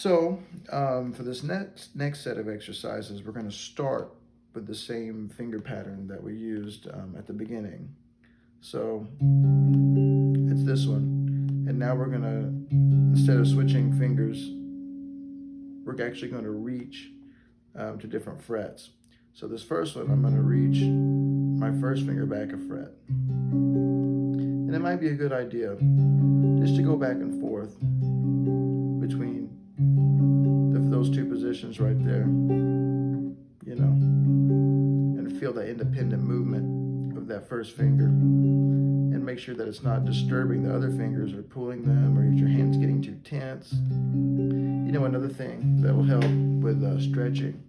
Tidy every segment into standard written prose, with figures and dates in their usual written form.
So for this next set of exercises, we're going to start with the same finger pattern that we used at the beginning. So it's this one. And now we're going to, instead of switching fingers, we're actually going to reach to different frets. So this first one, I'm going to reach my first finger back a fret. And it might be a good idea just to go back and forth between those two positions right there, and feel that independent movement of that first finger, and make sure that it's not disturbing the other fingers or pulling them, or your hands getting too tense. Another thing that will help with stretching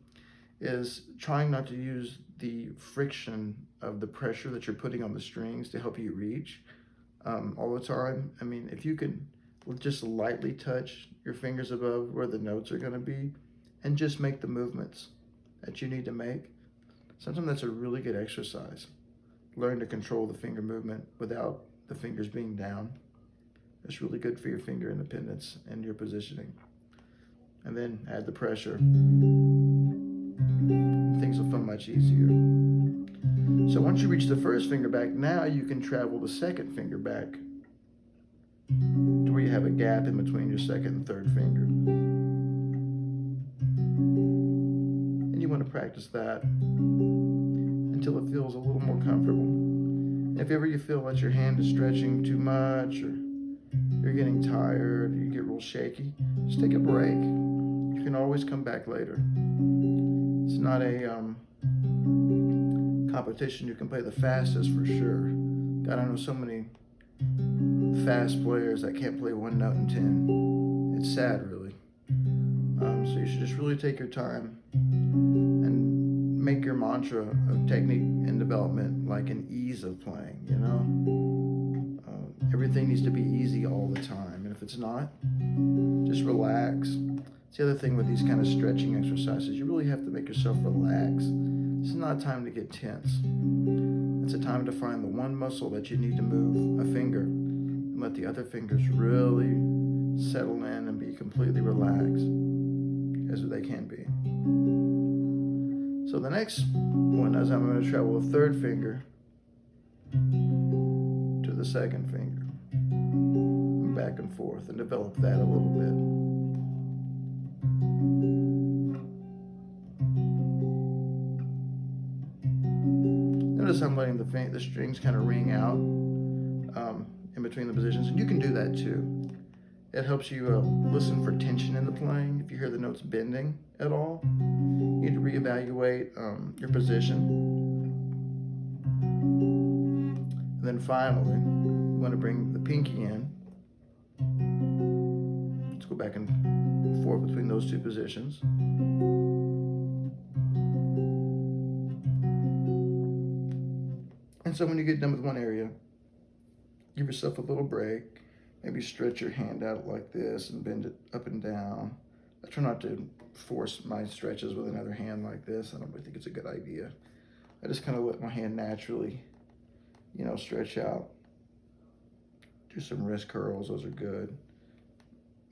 is trying not to use the friction of the pressure that you're putting on the strings to help you reach all the time. I mean, if you can just lightly touch your fingers above where the notes are going to be and just make the movements that you need to make, sometimes that's a really good exercise. Learn to control the finger movement without the fingers being down. It's really good for your finger independence and your positioning. And then add the pressure. Things will feel much easier. So once you reach the first finger back, now you can travel the second finger back to where you have a gap in between your second and third finger. And you want to practice that until it feels a little more comfortable. If ever you feel that your hand is stretching too much, or you're getting tired, or you get real shaky, just take a break. You can always come back later. It's not a competition you can play the fastest, for sure. God, I know so many fast players that can't play one note in 10. It's sad, really. So you should just really take your time and make your mantra of technique and development like an ease of playing, everything needs to be easy all the time. And if it's not, just relax. It's the other thing with these kind of stretching exercises. You really have to make yourself relax. This is not a time to get tense. It's a time to find the one muscle that you need to move a finger and let the other fingers really settle in and be completely relaxed as they can be. So the next one is I'm going to travel a third finger to the second finger, and back and forth, and develop that a little bit. Notice I'm letting the strings kind of ring out in between the positions, and you can do that too. It helps you listen for tension in the playing. If you hear the notes bending at all, you need to reevaluate your position. And then finally, you want to bring the pinky in. Let's go back and forth between those two positions. And so when you get done with one area, give yourself a little break. Maybe stretch your hand out like this and bend it up and down. I try not to force my stretches with another hand like this. I don't really think it's a good idea. I just kind of let my hand naturally, stretch out. Do some wrist curls, those are good.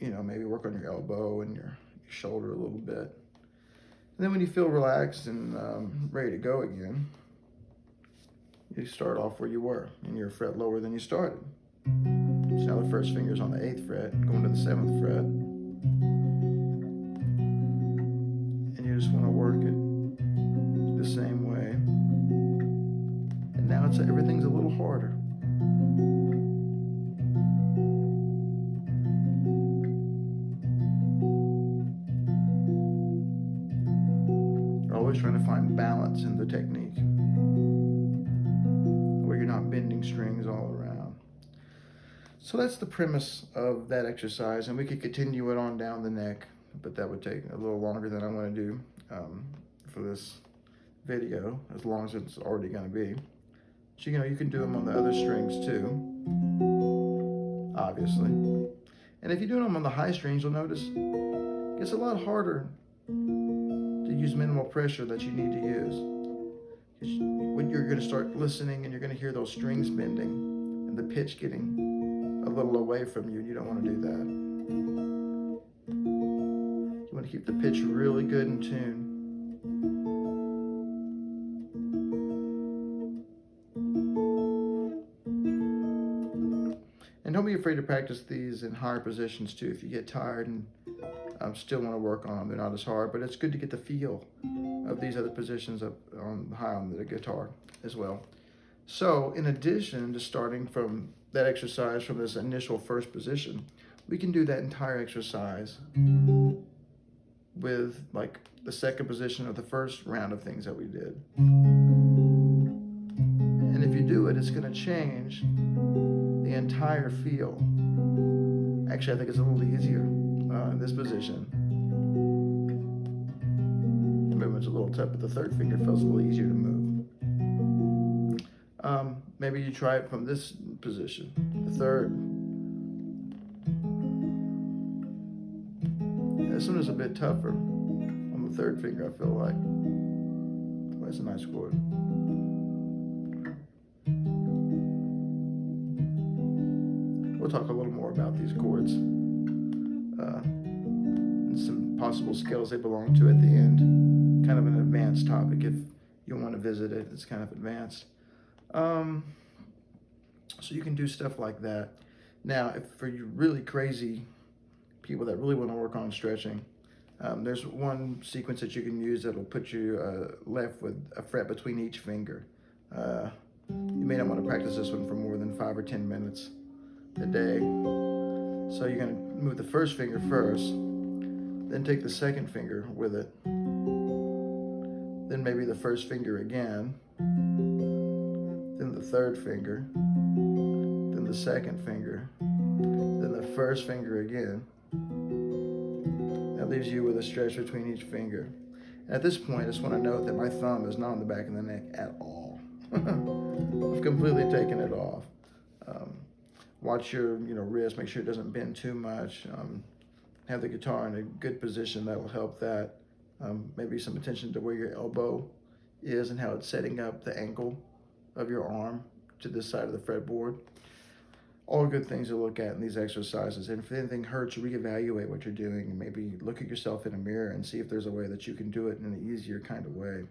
Maybe work on your elbow and your shoulder a little bit. And then when you feel relaxed and ready to go again, you start off where you were, and you're a fret lower than you started. So now the first finger's on the 8th fret, going to the 7th fret. And you just want to work it the same way. And now everything's a little harder. You're always trying to find balance in the technique, where you're not bending strings all around. So that's the premise of that exercise, and we could continue it on down the neck, but that would take a little longer than I want to do for this video, as long as it's already going to be. So, you can do them on the other strings too, obviously. And if you're doing them on the high strings, you'll notice it gets a lot harder to use minimal pressure that you need to use. When you're going to start listening and you're going to hear those strings bending and the pitch getting a little away from you, and you don't want to do that. want to keep the pitch really good in tune. And don't be afraid to practice these in higher positions too. If you get tired and still want to work on them, they're not as hard, but it's good to get the feel of these other positions up on high on the guitar as well. So in addition to starting from that exercise from this initial first position, we can do that entire exercise with like the second position of the first round of things that we did. And if you do it, it's going to change the entire feel. Actually, I think it's a little easier in this position. The movement's a little tough, but the third finger feels a little easier to move. Maybe you try it from this position, the third. This one is a bit tougher on the third finger, I feel like. Oh, that's a nice chord. We'll talk a little more about these chords and some possible scales they belong to at the end. Kind of an advanced topic if you want to visit it. It's kind of advanced. So you can do stuff like that. Now, if for you really crazy people that really want to work on stretching, there's one sequence that you can use that'll put you left with a fret between each finger. You may not want to practice this one for more than 5 or 10 minutes a day. So you're going to move the first finger first, then take the second finger with it, then maybe the first finger again, then the third finger, then the second finger, then the first finger again. That leaves you with a stretch between each finger. And at this point, I just want to note that my thumb is not on the back of the neck at all. I've completely taken it off. Watch your wrist, make sure it doesn't bend too much. Have the guitar in a good position, that will help that. Maybe some attention to where your elbow is and how it's setting up the ankle of your arm to this side of the fretboard. All good things to look at in these exercises. And if anything hurts, reevaluate what you're doing and maybe look at yourself in a mirror and see if there's a way that you can do it in an easier kind of way.